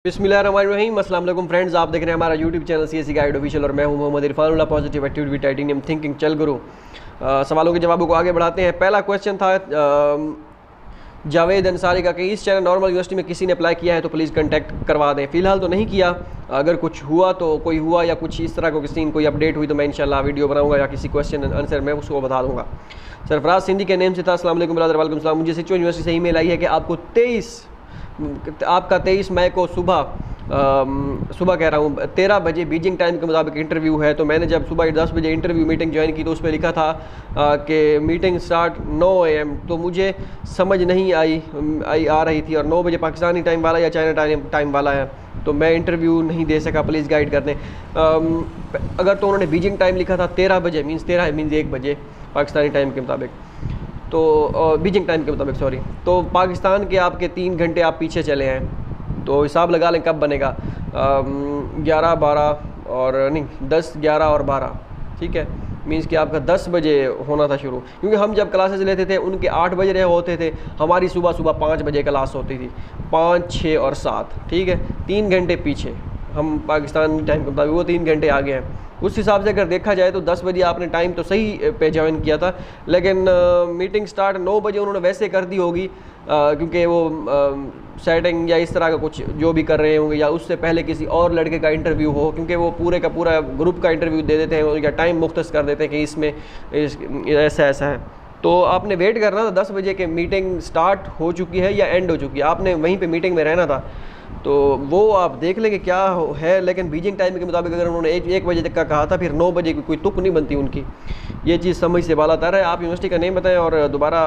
बिस्मिल्लाहिर्रहमानिर्रहीम। अस्सलाम वालेकुम फ्रेंड्स, आप देख रहे हैं हमारा YouTube channel CSC guide official और मैं हूं Mohammad Irfanullah, positive attitude with titanium thinking. चल गुरु, सवालों के जवाबों को आगे बढ़ाते हैं। पहला क्वेश्चन था जावेद अंसारी का कि इस चैनल नॉर्मल यूनिवर्सिटी में किसी ने अप्लाई किया है तो प्लीज़ कंटेक्ट करवा दें। फ़िलहाल तो नहीं किया, अगर कुछ हुआ तो कोई हुआ या कुछ इस तरह को किसी कोई अपडेट हुई तो मैं इंशाल्लाह वीडियो बनाऊंगा या किसी क्वेश्चन आंसर में उसको बता दूंगा। सरफराज सिंधी के नेम से था। अस्सलाम वालेकुम ब्रदर। वालेकुम सलाम। मुझे सिचुएशन यूनिवर्सिटी से ईमेल आई है कि आपका 23 मई को सुबह कह रहा हूँ 13 बजे बीजिंग टाइम के मुताबिक इंटरव्यू है। तो मैंने जब सुबह 10 बजे इंटरव्यू मीटिंग ज्वाइन की तो उसमें लिखा था कि मीटिंग स्टार्ट 9 AM, तो मुझे समझ नहीं आ रही थी और 9 बजे पाकिस्तानी टाइम वाला या चाइना टाइम वाला है, तो मैं इंटरव्यू नहीं दे सका। प्लीज़ गाइड कर दें। अगर तो उन्होंने बीजिंग टाइम लिखा था 13 बजे मीन्स 1 बजे पाकिस्तानी टाइम के मुताबिक, तो बीजिंग टाइम के मुताबिक सॉरी, तो पाकिस्तान के आपके 3 घंटे आप पीछे चले हैं, तो हिसाब लगा लें कब बनेगा। 11, 12 और नहीं 10, 11 और 12, ठीक है। मीन्स कि आपका 10 बजे होना था शुरू, क्योंकि हम जब क्लासेस लेते थे उनके 8 बजे रहे होते थे, हमारी सुबह 5 बजे क्लास होती थी। 5, 6 और 7, ठीक है, 3 घंटे पीछे हम पाकिस्तान टाइम के मुताबिक, वो 3 घंटे आगे हैं। उस हिसाब से अगर देखा जाए तो 10 बजे आपने टाइम तो सही पे ज्वाइन किया था, लेकिन मीटिंग स्टार्ट 9 बजे उन्होंने वैसे कर दी होगी क्योंकि वो सेटिंग या इस तरह का कुछ जो भी कर रहे होंगे, या उससे पहले किसी और लड़के का इंटरव्यू हो, क्योंकि वो पूरे का पूरा ग्रुप का इंटरव्यू दे देते हैं या टाइम मुख्तस कर देते हैं कि इसमें ऐसा है। तो आपने वेट करना था 10 बजे के मीटिंग स्टार्ट हो चुकी है या एंड हो चुकी है, आपने वहीं पे मीटिंग में रहना था, तो वो आप देख लेंगे क्या है। लेकिन बीजिंग टाइम के मुताबिक अगर उन्होंने 1 बजे तक का कहा था, फिर 9 बजे की कोई तुक नहीं बनती उनकी, ये चीज़ समझ से बाला तर है। आप यूनिवर्सिटी का नेम बताएं और दोबारा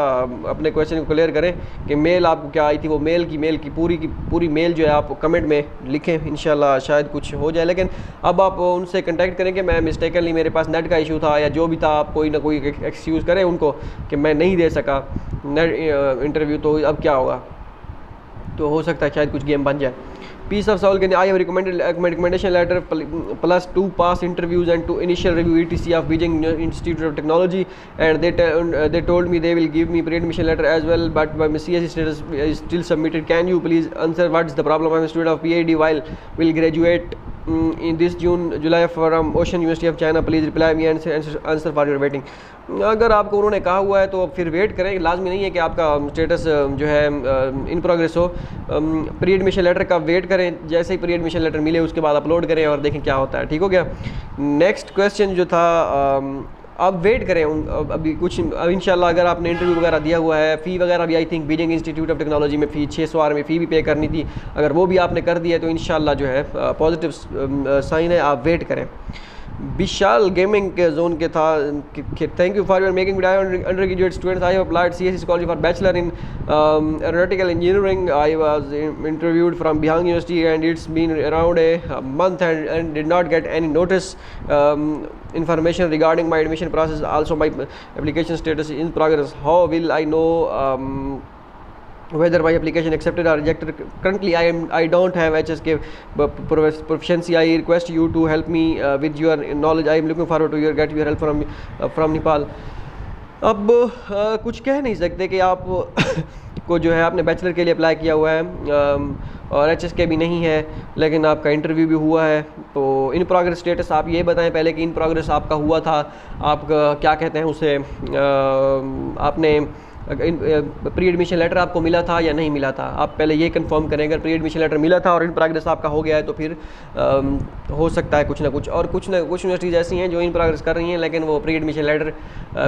अपने क्वेश्चन को क्लियर करें कि मेल आपको क्या आई थी, वो मेल की पूरी मेल जो है आप कमेंट में लिखें, इंशाल्लाह शायद कुछ हो जाए। लेकिन अब आप उनसे कंटेक्ट करें कि मैं मिस्टेकनली मेरे पास नेट का इशू था या जो भी था, आप कोई ना कोई एक्सक्यूज़ करें उनको कि मैं नहीं दे सका नेट इंटरव्यू, तो अब क्या होगा, तो हो सकता है शायद कुछ गेम बन जाए। पीस ऑफ सॉल के I have recommendation letter plus 2 pass interviews and 2 initial review ETC of Beijing Institute of Technology and they told me they will give me pre-admission letter as well, but my CSE status is still submitted. Can you please answer what is the problem? I'm a student of PhD while will graduate in this July from Ocean University of China. Please reply me and answer for your waiting. अगर आपको उन्होंने कहा हुआ है तो फिर wait करें, लाजमी नहीं है कि आपका स्टेटस जो है इन प्रोग्रेस हो। प्री एडमिशन लेटर का वेट करें, जैसे ही प्री एडमिशन लेटर मिले उसके बाद अपलोड करें और देखें क्या होता है, ठीक हो गया। नेक्स्ट क्वेश्चन जो था, अब वेट करें अभी कुछ, अब इंशाल्लाह अगर आपने इंटरव्यू वगैरह दिया हुआ है, फ़ी वगैरह भी I think Beijing Institute of technology में फ़ी 600 आर में फ़ी भी पे करनी थी, अगर वो भी आपने कर दिया है तो इंशाल्लाह जो है पॉजिटिव साइन है, आप वेट करें। विशाल गेमिंग के जोन के था, thank you for your making video under graduate students. I have applied CSE college for bachelor in aeronautical engineering. I was interviewed from Beihang university and it's been around a month and did not get any notice information regarding my admission process. Also my application status is in progress. How will I know whether my application accepted or rejected? Currently I don't have HSK proficiency. I request you to help me with your knowledge. I am looking forward to get your help from Nepal. अब कुछ कह नहीं सकते कि आप को जो है आपने बैचलर के लिए अप्लाई किया हुआ है और HSK भी नहीं है, लेकिन आपका इंटरव्यू भी हुआ है, तो इन प्रोग्रेस स्टेटस आप ये बताएं पहले कि इन प्रोग्रेस आपका हुआ था, आपका क्या कहते हैं उसे, आपने प्री एडमिशन लेटर आपको मिला था या नहीं मिला था, आप पहले ये कंफर्म करें। अगर प्री एडमिशन लेटर मिला था और इन प्रोग्रेस आपका हो गया है तो फिर हो सकता है कुछ ना कुछ यूनिवर्सिटीज़ ऐसी हैं जो इन प्रोग्रेस कर रही हैं लेकिन वो प्री एडमिशन लेटर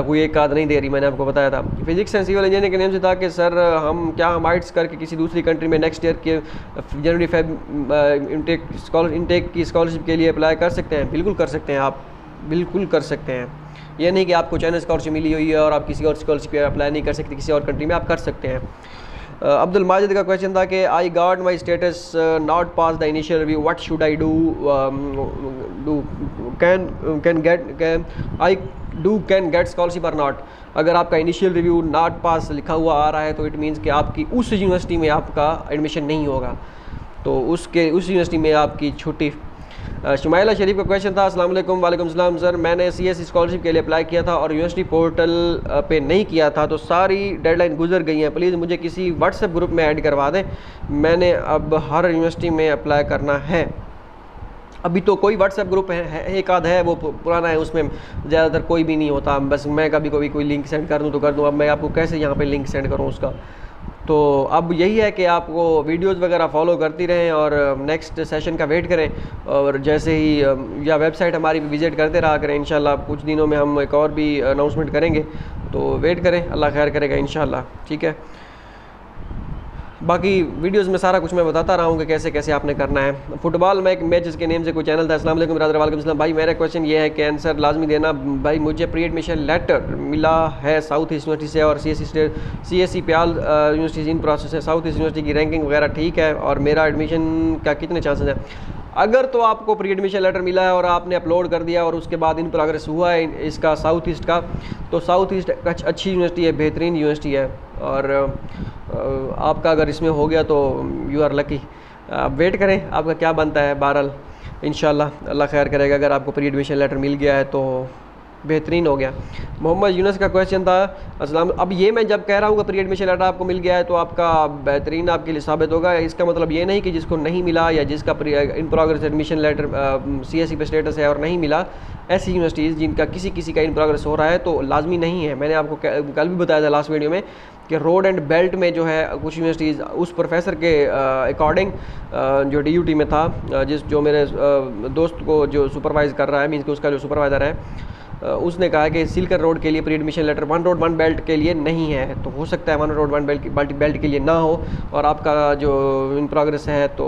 कोई एक आध नहीं दे रही। मैंने आपको बताया था। फिजिक्स एंड सिविल इंजीनियरिंग के नेम से था कि सर हम क्या हम आइट्स करके किसी दूसरी कंट्री में नेक्स्ट ईयर के जनवरी फेब इंटेक की स्कॉलरशिप के लिए अप्लाई कर सकते हैं? बिल्कुल कर सकते हैं, आप बिल्कुल कर सकते हैं। ये नहीं कि आपको चाइना स्कॉलरशिप मिली हुई है और आप किसी और स्कॉलरशिप पे अप्लाई नहीं कर सकते, किसी और कंट्री में आप कर सकते हैं। अब्दुल माजिद का क्वेश्चन था कि I got my status not pass the initial review, what should I do can get scholarship और नॉट। अगर आपका इनिशियल रिव्यू नॉट पास लिखा हुआ आ रहा है तो इट मीन्स कि आपकी उस यूनिवर्सिटी में आपका एडमिशन नहीं होगा, तो उस यूनिवर्सिटी में आपकी छुट्टी शुमाइला शरीफ का क्वेश्चन था, अस्सलाम वालेकुम। वालेकुम सलाम सर, मैंने CSE स्कॉलरशिप के लिए अप्लाई किया था और यूनिवर्सिटी पोर्टल पे नहीं किया था, तो सारी डेडलाइन गुजर गई हैं, प्लीज़ मुझे किसी व्हाट्सएप ग्रुप में ऐड करवा दें, मैंने अब हर यूनिवर्सिटी में अप्लाई करना है। अभी तो कोई व्हाट्सएप ग्रुप है एक आध है, वो पुराना है, उसमें ज़्यादातर कोई भी नहीं होता, बस मैं कभी कभी कोई लिंक सेंड कर दूँ तो कर दूँ। अब मैं आपको कैसे यहाँ पे लिंक सेंड करूँ उसका, तो अब यही है कि आपको वीडियोस वगैरह फॉलो करती रहें और नेक्स्ट सेशन का वेट करें, और जैसे ही या वेबसाइट हमारी विज़िट करते रहा करें। इंशाल्लाह कुछ दिनों में हम एक और भी अनाउंसमेंट करेंगे, तो वेट करें, अल्लाह खैर करेगा इंशाल्लाह, ठीक है। बाकी वीडियोस में सारा कुछ मैं बताता रहा हूँ कि कैसे कैसे आपने करना है। फुटबॉल मैचेस के नेम से कोई चैनल था। अस्सलाम वालेकुम ब्रदर। वालेकुम सलाम भाई, मेरा क्वेश्चन ये है कि आंसर लाजमी देना भाई। मुझे प्री एडमिशन लेटर मिला है साउथ ईस्ट यूनिवर्सिटी से और CSE प्याल यूनिवर्सिटी इन प्रोसेस है। साउथ ईस्ट यूनिवर्सिटी की रैंकिंग वगैरह ठीक है, और मेरा एडमिशन का कितने चांसेस हैं? अगर तो आपको प्री एडमिशन लेटर मिला है और आपने अपलोड कर दिया और उसके बाद इन प्रोग्रेस हुआ है इसका साउथ ईस्ट का, तो साउथ ईस्ट अच्छी यूनिवर्सिटी है, बेहतरीन यूनिवर्सिटी है, और आपका अगर इसमें हो गया तो यू आर लकी। वेट करें आपका क्या बनता है, बहरहाल इंशाल्लाह अल्लाह खैर करेगा। अगर आपको प्री एडमिशन लेटर मिल गया है तो बेहतरीन हो गया। मोहम्मद यूनस का क्वेश्चन था, अस्सलाम, अब ये मैं जब कह रहा हूँ कि प्री एडमिशन लेटर आपको मिल गया है तो आपका बेहतरीन आपके लिए साबित होगा। इसका मतलब ये नहीं कि जिसको नहीं मिला या जिसका in progress admission letter CSE पे स्टेटस है और नहीं मिला, ऐसी यूनिवर्सिटीज़ जिनका किसी का इन प्रोग्रेस हो रहा है तो लाजमी नहीं है। मैंने आपको कल भी बताया था लास्ट वीडियो में कि रोड एंड बेल्ट में जो है कुछ यूनिवर्सिटीज़ उस प्रोफेसर के अकॉर्डिंग जो DUT में था, जो मेरे दोस्त को जो सुपरवाइज़ कर रहा है, मीन्स कि उसका जो सुपरवाइज़र है, उसने कहा कि सिल्कर रोड के लिए pre admission letter one road one belt के लिए नहीं है। तो हो सकता है वन रोड वन बेल्ट के लिए ना हो और आपका जो इन प्रोग्रेस है, तो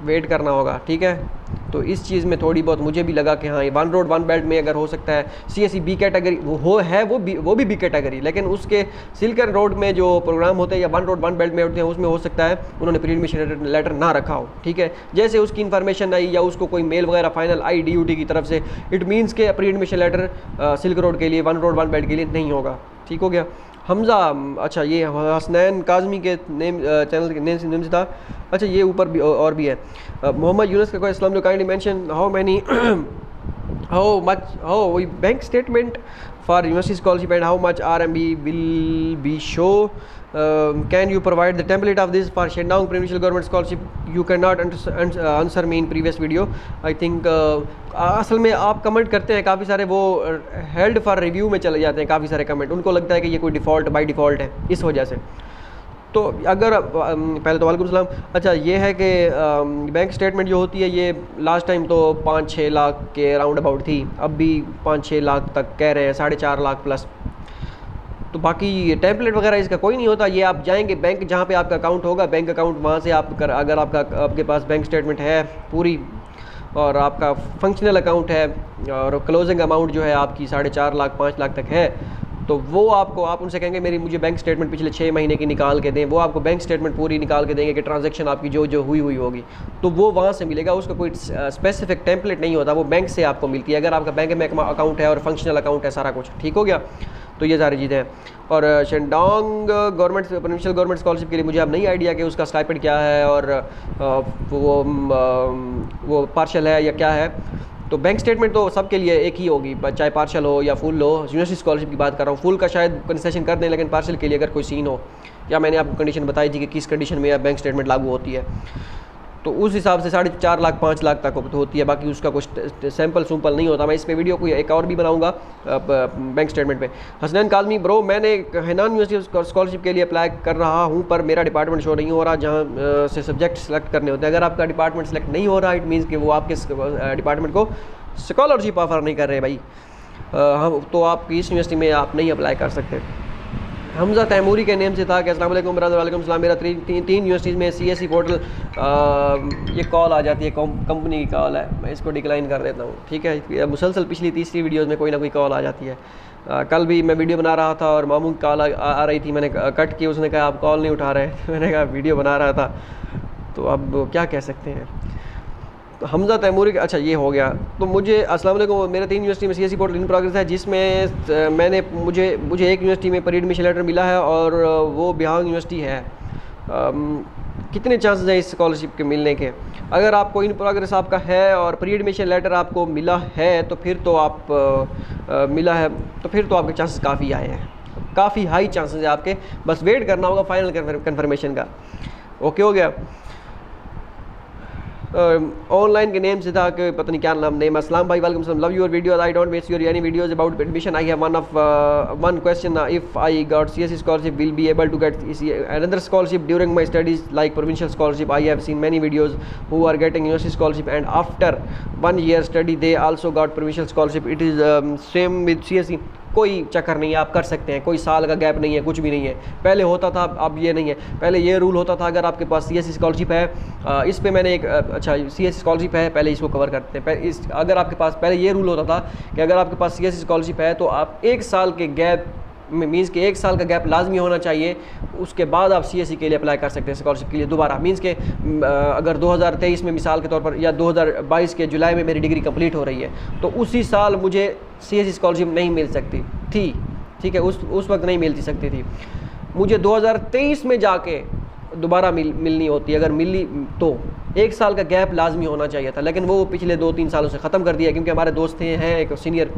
वेट करना होगा, ठीक है। तो इस चीज़ में थोड़ी बहुत मुझे भी लगा कि हाँ, वन रोड वन बेल्ट में अगर हो सकता है CSE B कैटेगरी वो भी B कैटेगरी, लेकिन उसके सिल्कर रोड में जो प्रोग्राम होते हैं या वन रोड वन बेल्ट में होते हैं उसमें हो सकता है उन्होंने प्री एडमिशन लेटर ना रखा हो, ठीक है। जैसे उसकी इन्फॉर्मेशन आई या उसको कोई मेल वगैरह फाइनल आई DUT की तरफ से, इट मीन्स के pre admission letter silk road के लिए, वन रोड वन बेल्ट के लिए नहीं होगा, ठीक हो गया। हमज़ा, अच्छा ये हसनैन काज़मी के चैनल के नेम से था। अच्छा ये ऊपर भी और भी है। मोहम्मद यूनस का कोई इस्लाम जो kindly mention how bank statement for university scholarship and how much RMB will be show, can you provide the template of this for Shandong provincial government scholarship, you can not answer me in previous video I think. असल में आप comment करते हैं काफ़ी सारे, वो held for review में चले जाते हैं काफ़ी सारे कमेंट, उनको लगता है कि ये कोई डिफ़ॉल्ट बाय डिफ़ॉल्ट है, इस वजह से। तो अगर पहले तो वालेकुम सलाम। अच्छा ये है कि बैंक स्टेटमेंट जो होती है ये लास्ट टाइम तो 5-6 लाख के राउंड अबाउट थी, अब भी 5-6 लाख तक कह रहे हैं, 4.5 लाख प्लस। तो बाकी टेम्पलेट वगैरह इसका कोई नहीं होता, ये आप जाएंगे बैंक जहाँ पे आपका अकाउंट होगा, बैंक अकाउंट वहाँ से आप अगर आपके पास बैंक स्टेटमेंट है पूरी और आपका फंक्शनल अकाउंट है और क्लोजिंग अमाउंट जो है आपकी 4.5 लाख 5 लाख तक है, तो वो आप उनसे कहेंगे मुझे बैंक स्टेटमेंट पिछले 6 महीने की निकाल के दें, वो आपको बैंक स्टेटमेंट पूरी निकाल के देंगे कि ट्रांजैक्शन आपकी जो हुई होगी, तो वो वहाँ से मिलेगा। उसका कोई स्पेसिफिक टेम्पलेट नहीं होता, वो बैंक से आपको मिलती है। अगर आपका बैंक में अकाउंट है और फंक्शनल अकाउंट है, सारा कुछ ठीक हो गया, तो ये सारी चीज़ें हैं। और शेंडांग गवर्नमेंट प्रोविंशियल गवर्नमेंट स्कॉलरशिप के लिए मुझे अब नहीं आइडिया कि उसका स्टाइपेंड क्या है और वो पार्शल है या क्या है। तो बैंक स्टेटमेंट तो सबके लिए एक ही होगी, चाहे पार्शल हो या फुल हो। यूनिवर्सिटी स्कॉलरशिप की बात कर रहा हूँ, फुल का शायद कंसेशन कर दें, लेकिन पार्शल के लिए अगर कोई सीन हो, या मैंने आपको कंडीशन बताई थी कि किस कंडीशन में बैंक स्टेटमेंट लागू होती है, तो उस हिसाब से 4.5 लाख 5 लाख तक होती है। बाकी उसका कुछ सैंपल नहीं होता। मैं इस पे वीडियो कोई एक और भी बनाऊंगा बैंक स्टेटमेंट पे। हसनैन काज़मी, ब्रो मैंने हैनान यूनिवर्सिटी स्कॉलरशिप के लिए अप्लाई कर रहा हूँ पर मेरा डिपार्टमेंट शो नहीं हो रहा जहाँ से सब्जेक्ट सेलेक्ट करने होते हैं। अगर आपका डिपार्टमेंट सेलेक्ट नहीं हो रहा, इट मीन्स कि वो आपके डिपार्टमेंट को स्कॉलरशिप ऑफर नहीं कर रहे भाई, हम तो आप इस यूनिवर्सिटी में आप नहीं अप्लाई कर सकते। हमज़ा तैमूरी के नेम से था कि अस्सलाम वालेकुम ब्रदर। वालेकुम सलाम। मेरा 3 यूनिवर्सिटीज़ में CSE पोर्टल ये कॉल आ जाती है, कंपनी की कॉल है, मैं इसको डिक्लाइन कर देता हूँ, ठीक है। मुसलसल पिछली तीसरी वीडियोज़ में कोई ना कोई कॉल आ जाती है। कल भी मैं वीडियो बना रहा था और मामू की कॉल आ रही थी, मैंने कट की, उसने कहा आप कॉल नहीं उठा रहे मैंने कहा वीडियो बना रहा था, तो अब क्या कह सकते हैं। तो हमज़ा तैमूरी, अच्छा ये हो गया। तो मुझे अस्सलाम वालेकुम, मेरे 3 यूनिवर्सिटी में CSE पोर्टल इन प्रोग्रेस है, जिसमें मुझे एक यूनिवर्सिटी में प्री एडमिशन लेटर मिला है और वो बिहार यूनिवर्सिटी है। कितने चांसेस हैं इस स्कॉलरशिप के मिलने के। अगर आपको इन प्रोग्रेस आपका है और प्री एडमिशन लेटर आपको मिला है तो फिर तो आप मिला है तो फिर तो आपके चांसेस काफ़ी आए हैं, काफ़ी हाई चांसेस है आपके। बस वेट करना होगा फाइनल कन्फर्मेशन का। ओके हो गया। ऑनलाइन के नेम से था कि पता नहीं क्या नेम। अस्सलाम भाई, वालेकुम सलाम, love your videos, I don't waste your any videos about admission, I have one question, if I got CSE scholarship will be able to get another scholarship during my studies like provincial scholarship? I have seen many videos who are getting university scholarship and after 1 year study they also got provincial scholarship. It is same with CSE. कोई चक्कर नहीं है, आप कर सकते हैं, कोई साल का गैप नहीं है, कुछ भी नहीं है। पहले होता था, अब ये नहीं है। पहले ये रूल होता था अगर आपके पास CSE स्कॉलरशिप है, इस पे मैंने एक अच्छा CSE स्कॉलरशिप है, पहले इसको कवर करते हैं। अगर आपके पास पहले ये रूल होता था कि अगर आपके पास CSE स्कॉलरशिप है तो आप 1 साल के गैप मीन्स कि 1 साल का गैप लाजमी होना चाहिए, उसके बाद आप CSE के लिए अप्लाई कर सकते हैं स्कॉलरशिप के लिए दोबारा। मीन्स के अगर 2023 में मिसाल के तौर पर या 2022 के जुलाई में मेरी डिग्री कंप्लीट हो रही है तो उसी साल मुझे CSE स्कॉलरशिप नहीं मिल सकती थी, ठीक है, उस वक्त नहीं मिलती सकती थी। मुझे 2023 में जाके दोबारा मिलनी होती, अगर मिली तो 1 साल का गैप लाजमी होना चाहिए था, लेकिन वो पिछले 2-3 सालों से ख़त्म कर दिया क्योंकि हमारे दोस्त हैं एक सीनियर,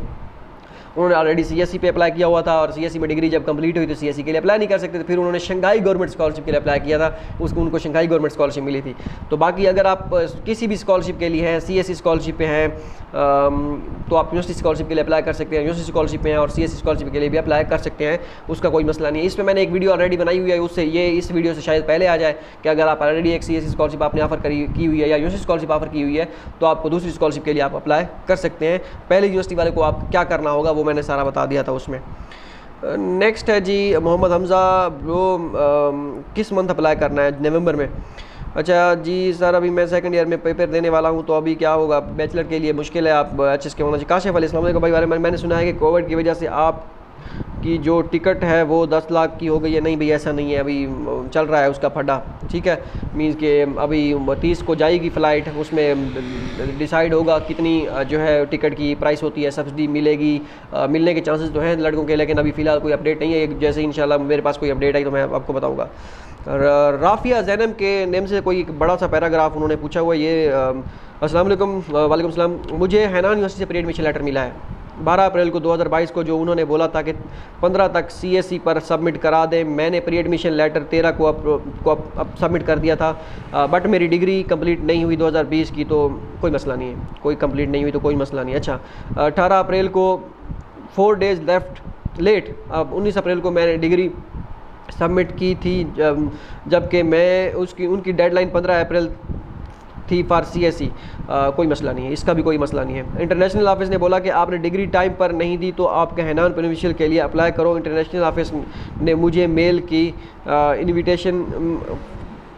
उन्होंने ऑलरेडी CSE पे अप्लाई किया हुआ था और CSE में डिग्री जब कंप्लीट हुई तो CSE के लिए अप्लाई नहीं कर सकते थे। फिर उन्होंने शंघाई गवर्नमेंट स्कॉलरशिप के लिए अप्लाई किया था, उनको शंघाई गवर्नमेंट स्कॉलरशिप मिली थी। तो बाकी अगर आप किसी भी स्कॉलरशिप के लिए हैं, CSE स्कॉलरशिप पे हैं तो आप यूनिवर्सिटी स्कॉलरशिप के लिए अप्लाई कर सकते हैं, यूनिवर्सिटी स्कॉलरशिप पे हैं और CSE स्कॉलरशिप के लिए भी अप्लाई कर सकते हैं, उसका कोई मसला नहीं है। इस पर मैंने एक वीडियो ऑलरेडी बनाई हुई है, उससे ये इस वीडियो से शायद पहले आ जाए कि अगर आप ऑलरेडी एक CSE स्कॉलरशिप आपने ऑफर की हुई है या यूनिवर्सिटी स्कॉलरशिप ऑफर की हुई है तो आपको दूसरी स्कॉलरशिप के लिए आप अप्लाई कर सकते हैं। पहले यूनिवर्सिटी वाले को आप क्या करना होगा वो मैंने सारा बता दिया था उसमें। नेक्स्ट है जी मोहम्मद हमज़ा, वो किस मंथ अप्लाई करना है? नवंबर में। अच्छा जी सर, अभी मैं सेकंड ईयर में पेपर देने वाला हूँ तो अभी क्या होगा? बैचलर के लिए मुश्किल है, आप HSK होना चाहिए। काशिफ अली, अस्सलाम वालेकुम भाई, बारे में मैंने सुना है कि कोविड की वजह से आप की जो टिकट है वो 10 लाख की हो गई है। नहीं भाई, ऐसा नहीं है, अभी चल रहा है उसका फड्डा, ठीक है। मीन्स के अभी 30 को जाएगी फ़्लाइट, उसमें डिसाइड होगा कितनी जो है टिकट की प्राइस होती है, सब्सिडी मिलेगी, मिलने के चांसेस तो हैं लड़कों के, लेकिन अभी फ़िलहाल कोई अपडेट नहीं है। जैसे इंशाल्लाह मेरे पास कोई अपडेट आई तो मैं आपको बताऊँगा। राफिया ज़ैनब के नेम से कोई एक बड़ा सा पैराग्राफ उन्होंने पूछा हुआ, ये अस्सलाम वालेकुम, वालेकुम सलाम, मुझे हैनान यूनिवर्सिटी से प्री एडमिशन लेटर मिला है 12 अप्रैल को 2022 को, जो उन्होंने बोला था कि 15 तक CSE पर सबमिट करा दें। मैंने प्री एडमिशन लेटर 13 को अब सबमिट कर दिया था, बट मेरी डिग्री कंप्लीट नहीं हुई 2020 की, तो कोई मसला नहीं है, कोई कंप्लीट नहीं हुई तो कोई मसला नहीं। अच्छा, 18 अप्रैल को 4 डेज़ लेफ्ट लेट, अब 19 अप्रैल को मैंने डिग्री सबमिट की थी, जबकि मैं उनकी डेडलाइन 15 अप्रैल थी फॉर CSE। कोई मसला नहीं है, इसका भी कोई मसला नहीं है। इंटरनेशनल ऑफिस ने बोला कि आपने डिग्री टाइम पर नहीं दी तो आप हैनान प्रोविंशियल के लिए अप्लाई करो। इंटरनेशनल ऑफिस ने मुझे मेल की इनविटेशन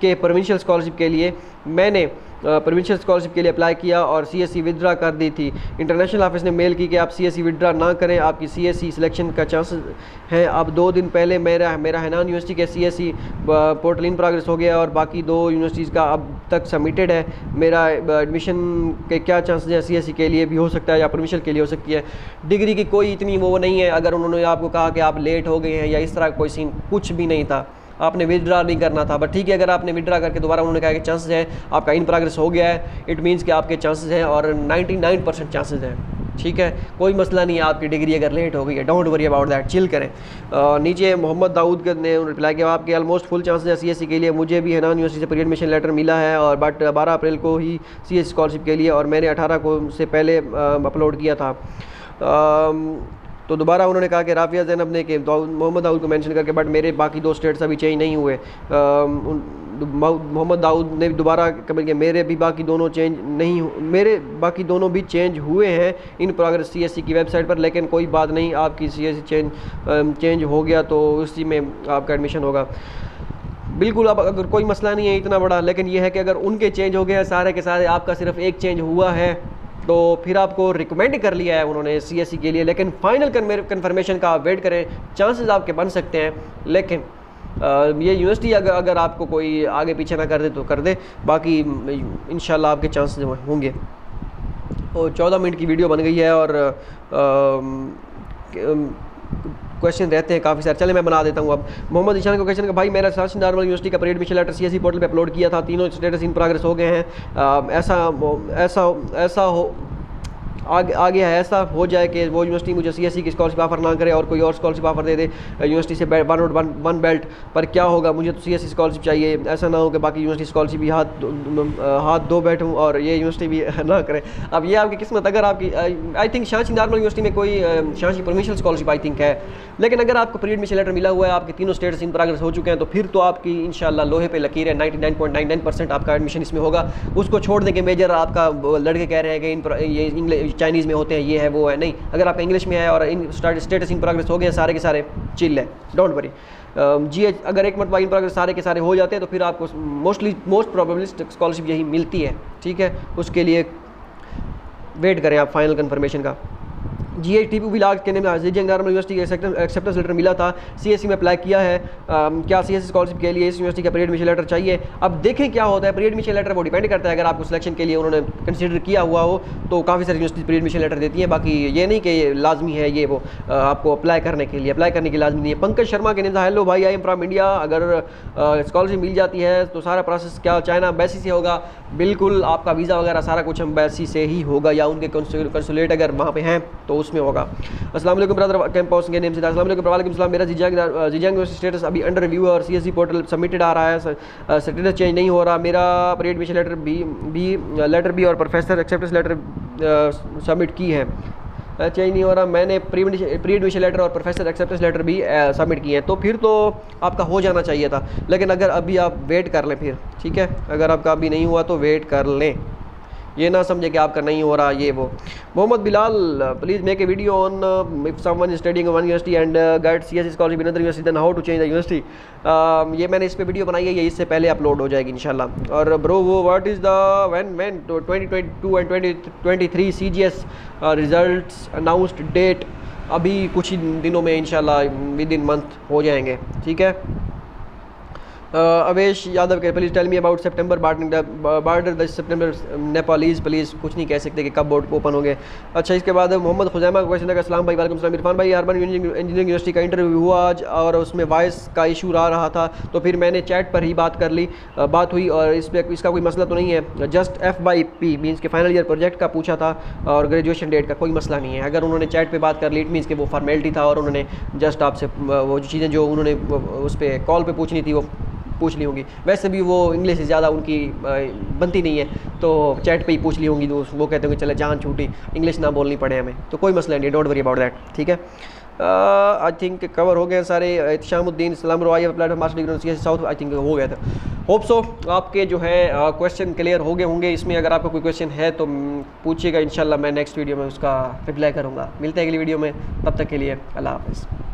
के प्रोविंशियल स्कॉलरशिप के लिए, मैंने प्रोविंशियल स्कॉलरशिप के लिए अप्लाई किया और CSE विड्रा कर दी थी। इंटरनेशनल ऑफिस ने मेल की कि आप CSE विड्रा ना करें, आपकी CSE सिलेक्शन का चांसेस है। अब 2 दिन पहले मेरा हैनान यूनिवर्सिटी के CSE पोर्टल इन प्रोग्रेस हो गया और बाकी 2 यूनिवर्सिटीज़ का अब तक सबमिटेड है। मेरा एडमिशन के क्या चांसेस हैं? CSE के लिए भी हो सकता है या प्रोविंशियल के लिए हो सकती है। डिग्री की कोई इतनी वो नहीं है, अगर उन्होंने आपको कहा कि आप लेट हो गए हैं या इस तरह कोई सीन कुछ भी नहीं था, आपने विड्रा नहीं करना था। बट ठीक है, अगर आपने विड्रा करके दोबारा उन्होंने कहा कि चांसेस है, आपका इन प्रोग्रेस हो गया है, इट मीन्स कि आपके चांसेस हैं और 99% चांसेस हैं, ठीक है, कोई मसला नहीं है। आपकी डिग्री अगर लेट हो गई है, don't worry about that, chill करें। नीचे मोहम्मद दाऊद ने रिप्लाई किया, आपके ऑलमोस्ट फुल चांसेस है CSE के लिए। मुझे भी हैनान यूनिवर्सिटी से प्री एडमिशन लेटर मिला है और बट 12 अप्रैल को ही CSE स्कॉलरशिप के लिए, और मैंने 18 को से पहले अपलोड किया था। तो दोबारा उन्होंने कहा कि राफिया ज़ैनब ने कि मोहम्मद दाऊद को मेंशन करके, बट मेरे बाकी 2 स्टेट्स अभी चेंज नहीं हुए। मोहम्मद दाऊद ने दोबारा कमेंट किया, मेरे भी बाकी दोनों चेंज नहीं, मेरे बाकी दोनों भी चेंज हुए हैं इन प्रोग्रेस CSE की वेबसाइट पर, लेकिन कोई बात नहीं, आपकी CSE चेंज हो गया तो उसी में आपका एडमिशन होगा। बिल्कुल, अब अगर कोई मसला नहीं है इतना बड़ा, लेकिन यह है कि अगर उनके चेंज हो गए हैं सारे के सारे, आपका सिर्फ एक चेंज हुआ है तो फिर आपको रिकमेंड कर लिया है उन्होंने CSE के लिए, लेकिन फाइनल कन्फर्मेशन का आप वेट करें, चांसेस आपके बन सकते हैं। लेकिन ये यूनिवर्सिटी अगर आपको कोई आगे पीछे ना कर दे तो कर दे, बाकी इंशाल्लाह आपके चांसेस होंगे। और 14 मिनट की वीडियो बन गई है और क्वेश्चन रहते हैं काफ़ी सारे। चले मैं बना देता हूँ अब। मोहम्मद ईशान का क्वेश्चन का भाई मेरा सांची नॉर्मल यूनिवर्सिटी का pre admission letter CSE portal पे अपलोड किया था, तीनों स्टेटस इन प्रोग्रेस हो गए हैं। ऐसा हो आगे है, ऐसा हो जाए कि वो यूनिवर्सिटी मुझे सीएसई की स्कॉलरशिप ऑफर ना करे और कोई और स्कॉलरशिप ऑफर दे दे यूनिवर्सिटी से वन बेल्ट पर, क्या होगा? मुझे तो सीएसई स्कॉलरशिप चाहिए, ऐसा ना हो कि बाकी यूनिवर्सिटी स्कॉलरशिप भी हाथ धो बैठूँ और ये यूनिवर्सिटी भी ना करे। अब ये आपकी किस्मत, अगर आपकी I think Sanchi Normal university में कोई Sanchi provincial scholarship I think है, लेकिन अगर आपको प्री एडमिशन लेटर मिला हुआ है, आपके तीनों स्टेटस इन प्रोग्रेस हो चुके हैं, तो फिर तो आपकी इंशाल्लाह लोहे पे लकीर है, 99.99% आपका एडमिशन इसमें होगा। उसको छोड़ने के मेजर आपका लड़के कह रहे हैं कि ये इंग्लिश चाइनीज़ में होते हैं, ये है वो है, नहीं। अगर आपका इंग्लिश में है और स्टेटस इन प्रोग्रेस हो गए सारे के सारे, चिल है, डोंट वरी। जीएच अगर एक मरतबा इन प्रोग्रेस सारे के सारे हो जाते हैं तो फिर आपको मोस्ट प्रोबेबली स्कॉलरशिप यही मिलती है, ठीक है। उसके लिए वेट करें आप फाइनल कंफर्मेशन का। GHTP विलाग के नाम जीजिंग नॉर्मल यूनिवर्सिटी का एक्सेप्टेंस लेटर मिला था, सीएसई में अप्लाई किया है, क्या सीएसई स्कॉलरशिप के लिए इस यूनिवर्सिटी का प्री एडमिशन लेटर चाहिए? अब देखें क्या होता है। प्री एडमिशन लेटर वो डिपेंड करता है, अगर आपको सिलेक्शन के लिए उन्होंने कंसीडर किया हुआ हो तो काफ़ी सारी यूनिवर्सिटी प्री एडमिशन लेटर देती है, बाकी ये नहीं कि ये लाजमी है ये वो आपको अप्लाई करने के लिए लाजमी नहीं है। पंकज शर्मा के नाम हेलो भाई, आई एम फ्रॉम इंडिया, अगर स्कॉलरशिप मिल जाती है तो सारा प्रोसेस क्या चाइना एम्बेसी से होगा? बिल्कुल, आपका वीज़ा वगैरह सारा कुछ एम्बेसी से ही होगा या उनके कंसुलेट अगर वहाँ पे हैं तो उसमें होगा। अस्सलाम वालेकुम ब्रदर कैंपस के नेम से। अस्सलाम वालेकुम। वालेकुम सलाम। मेरा जीजियांग यूनिवर्सिटी स्टेटस अभी अंडर रिव्यू है और सीएसई पोर्टल सबमिटेड आ रहा है, स्टेटस चेंज नहीं हो रहा। मेरा प्री एडमिशन लेटर भी और प्रोफेसर एक्सेप्टेंस लेटर सबमिट की है, चेंज नहीं हो रहा। मैंने प्री एडमिशन लेटर और प्रोफेसर एक्सेप्टेंस लेटर भी सबमिट किए हैं, तो फिर तो आपका हो जाना चाहिए था। लेकिन अगर अभी आप वेट कर लें फिर, ठीक है, अगर आपका अभी नहीं हुआ तो वेट कर लें, ये ना समझे कि आपका नहीं हो रहा ये वो। Mohammad Bilal please make a video on if someone is studying one university and get CSE scholarship in other university then how to change the university. ये मैंने इस पे वीडियो बनाई है, ये इससे पहले अपलोड हो जाएगी इंशाल्लाह। और ब्रो वो what is the when 2022 and 2023 CGS results announced date? अभी कुछ ही दिनों में इंशाल्लाह विद इन मंथ हो जाएंगे, ठीक है। अवेश यादव के please tell me about September border the September Nepalese please, कुछ नहीं कह सकते कि कब बोर्ड ओपन होंगे। अच्छा, इसके बाद मोहम्मद खुजैमा का क्वेश्चन है। अस्सलाम भाई, वालेकुम सलाम। इरफान भाई, अर्बन इंजीनियरिंग यूनिवर्सिटी का इंटरव्यू हुआ आज और उसमें वॉइस का इशू आ रहा था, तो फिर मैंने चैट पर ही बात कर ली, बात हुई और इसका कोई मसला तो नहीं है। जस्ट FYP मीन्स के फाइनल ईयर प्रोजेक्ट का पूछा था और ग्रेजुएशन डेट का कोई मसला नहीं है। अगर उन्होंने चैट पर बात कर ली इट मीन्स कि वो फॉर्मेलिटी था और उन्होंने जस्ट आपसे वो चीज़ें जो उन्होंने उस पर कॉल पर पूछनी थी वो पूछ ली होंगी। वैसे भी वो इंग्लिश से ज़्यादा उनकी बनती नहीं है, तो चैट पे ही पूछ ली होंगी, तो वो कहते होंगे चले जान छूटी, इंग्लिश ना बोलनी पड़े हमें, तो कोई मसला नहीं, डोंट वरी अबाउट दैट, ठीक है। आई थिंक कवर हो गए सारे। इत्शामुद्दीन इस्लाम रवाई platform master degree south, I think हो गया था। होप सो आपके जो है क्वेश्चन क्लियर हो गए होंगे। इसमें अगर आपका कोई क्वेश्चन है तो पूछिएगा, इंशाल्लाह मैं नेक्स्ट वीडियो में उसका रिप्लाई करूँगा। मिलते हैं अगली वीडियो में, तब तक के लिए अल्लाह हाफ़िज़।